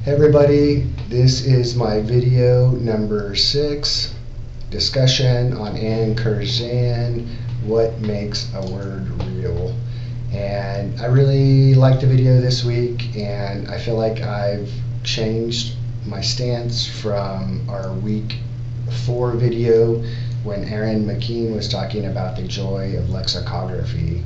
Hey everybody, this is my video number 6, discussion on Curzan, what makes a word real. And I really liked the video this week, and I feel like I've changed my stance from our week 4 video when Aaron McKean was talking about the joy of lexicography.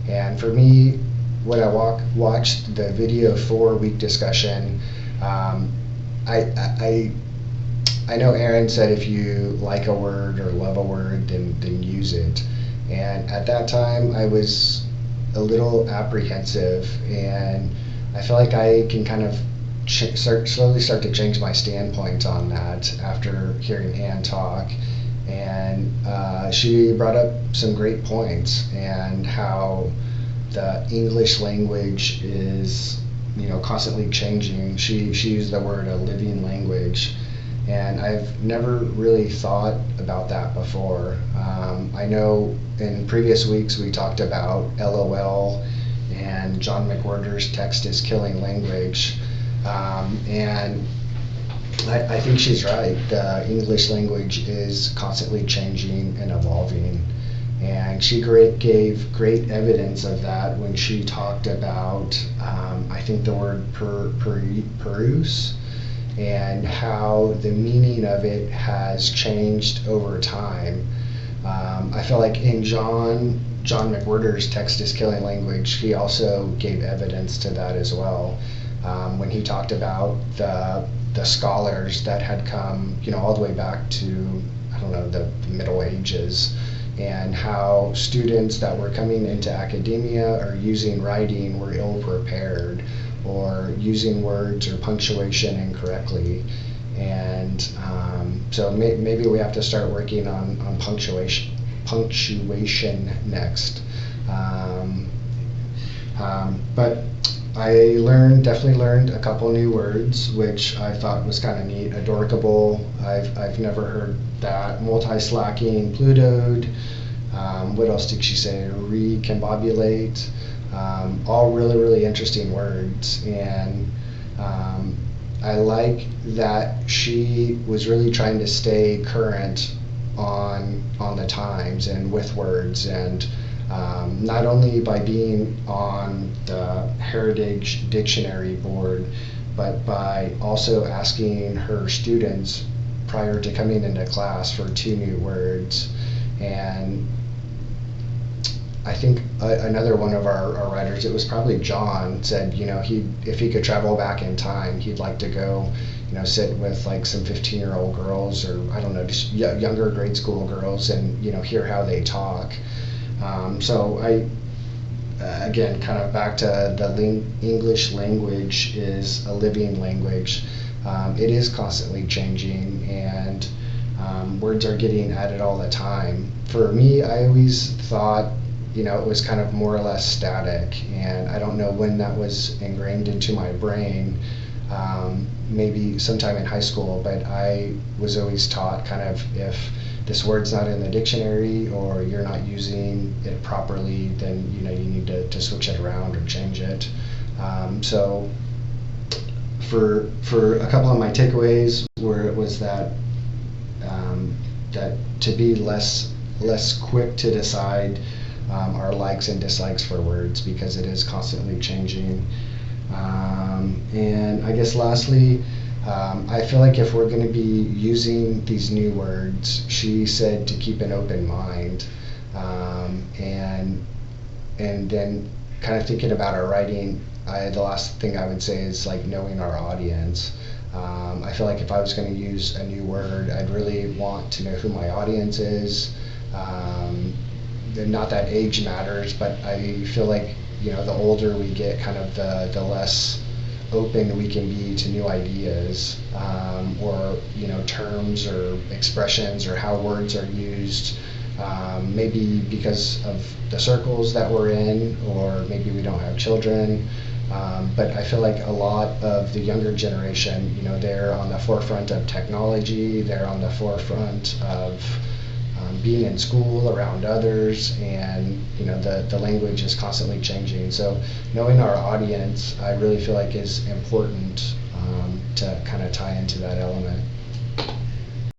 And for me, when I watched the video 4-week discussion, um, I know Aaron said if you like a word or love a word, then use it. And at that time, I was a little apprehensive, and I feel like I can kind of slowly start to change my standpoint on that after hearing Ann talk. And she brought up some great points, and how the English language is, constantly changing. She used the word a living language, and I've never really thought about that before. I know in previous weeks we talked about LOL and John McWhorter's text is killing language, and I think she's right. The English language is constantly changing and evolving. And she gave great evidence of that when she talked about, I think the word peruse, and how the meaning of it has changed over time. I feel like in John McWhorter's text is killing language, he also gave evidence to that as well. When he talked about the scholars that had come, all the way back to, the Middle Ages, and how students that were coming into academia or using writing were ill prepared, or using words or punctuation incorrectly. And so maybe we have to start working on punctuation next. But I definitely learned a couple new words, which I thought was kind of neat. Adorkable, I've never heard that. Multi-slacking, plutoed. What else did she say? Recombobulate. All really, really interesting words. And I like that she was really trying to stay current on the times and with words, and not only by being on the Heritage Dictionary board, but by also asking her students prior to coming into class for 2 new words. And I think another one of our writers, it was probably John, said, if he could travel back in time, he'd like to go, sit with like some 15-year-old girls, or I don't know, just younger grade school girls, and hear how they talk. So again, kind of back to the English language is a living language. It is constantly changing, and words are getting added all the time. For me, I always thought, it was kind of more or less static, and I don't know when that was ingrained into my brain. Maybe sometime in high school, but I was always taught kind of, if this word's not in the dictionary or you're not using it properly, then you need to switch it around or change it. So for a couple of my takeaways, where it was that that to be less quick to decide our likes and dislikes for words, because it is constantly changing. And I guess lastly, I feel like if we're going to be using these new words, she said to keep an open mind, and then kind of thinking about our writing. The last thing I would say is like knowing our audience. I feel like if I was going to use a new word, I'd really want to know who my audience is. Not that age matters, but I feel like the older we get, kind of the less open we can be to new ideas, or terms or expressions, or how words are used. Maybe because of the circles that we're in, or maybe we don't have children. But I feel like a lot of the younger generation, they're on the forefront of technology, they're on the forefront of being in school around others, and the language is constantly changing. So knowing our audience, I really feel like is important to kind of tie into that element.